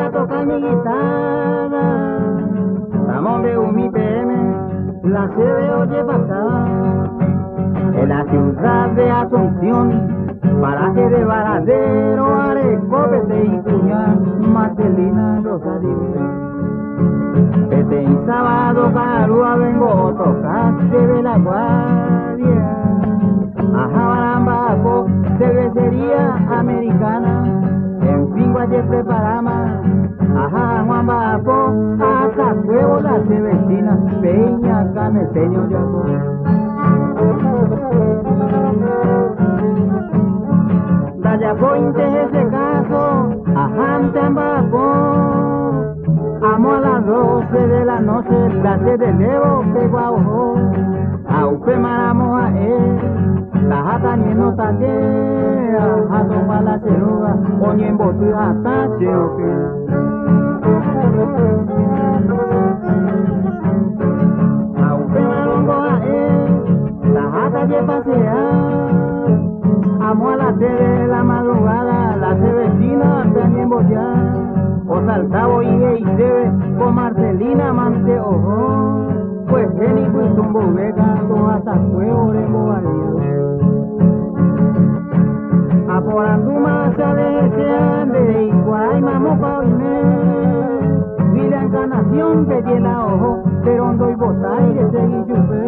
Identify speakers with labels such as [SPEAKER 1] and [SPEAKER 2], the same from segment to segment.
[SPEAKER 1] a tocar mi guitarra. Estamos de un IPM, la sede oye pasar. En la ciudad de Asunción, paraje de Varadero, Arecopete y Cuñar, Marcelina Rosario. Este sábado Carúa vengo a tocar de la guardia. A Jabarambaco, cervecería americana. En fin, guaye preparamos. Ajá, Juan Baco, hasta huevo la cervecina. Peña, cameseño, ya. Daya Pointe ese caso, ajante Ambaco. Amo a las 12 de la noche, la sede de Levo, que guau. A usted maramos a él, la jata ni no talle, a jato pa' la ceruga, oñe en botu hasta cheoque. A usted maramos a él, la jata ye pasear. Amo a las 3 de la madrugada, la cervecina también bollar. O saltabo y ve con Marcelina mante ojo. Pues Jenny pues tumbo vega, con hasta fuego de bobalio. A por anduma se de y guay mamo pa' oíme. Vida encarnación que llena ojo, pero ando y bota y de seguir chupé.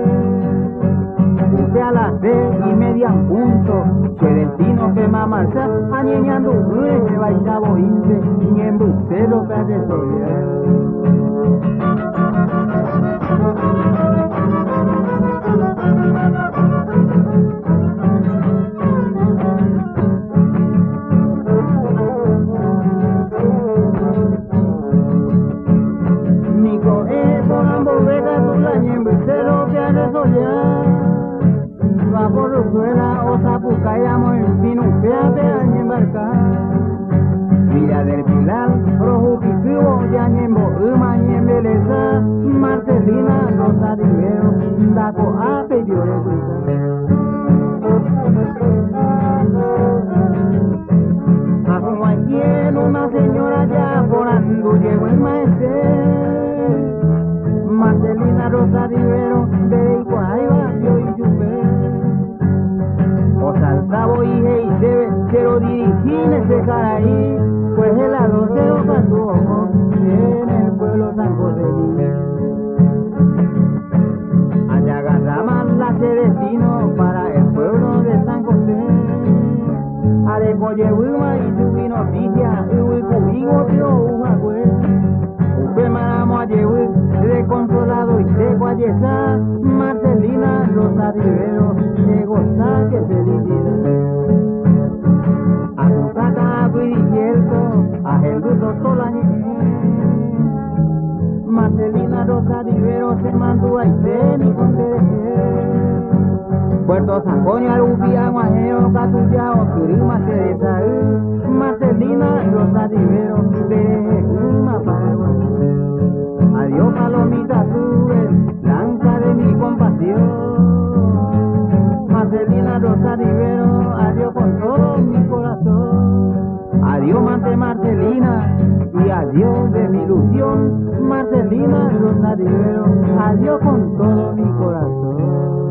[SPEAKER 1] Usted a las 10:30 en punto, Cherentino que mamarsa, añeñando un que baila bointe, y en bucero que de Nico por ambos vegas, tú la en bucero que de solear. Va por Ruzuela o Zapucayamo en Pinufeate a embarcar. Villa del Pilar, Rojo Picubo, Yañembo, Uma, Ñembeleza, Marcelina, Rosa Rivero, Daco Ape y Violeta. A como aquí en una señora ya por ando llegó el maestro. Marcelina, Rosa Rivero, de Iguaiba, yo y Chupé. O saltabo y debe, quiero dirigir ese caraí, pues el lado se lo pasó en el pueblo San José. Allá agarramos la destino para el pueblo de San José. Arecoye Wilma y subí noticia, y cubigo tío Ujuagüe. Upe maramo a Yehui, de consolado y de guayesa, Marcelina, Rosa Rivero, de gozar que felicidad. A tu saca y cierto, a Jesús Tolañé. Marcelina, Rosa Rivero, se mandó a Isen y con Puerto Sancoño, Arubia, Guajero, Catullao, Turima, Cerezaú, Marcelina, Rosa Rivero, de Uma Paraguay. Adiós, palomita, tú eres blanca de mi compasión. Marcelina, Rosa Rivero, adiós con todo mi corazón. Adiós, mante Marcelina, y adiós de mi ilusión. Marcelina, Rosa Rivero, adiós con todo mi corazón.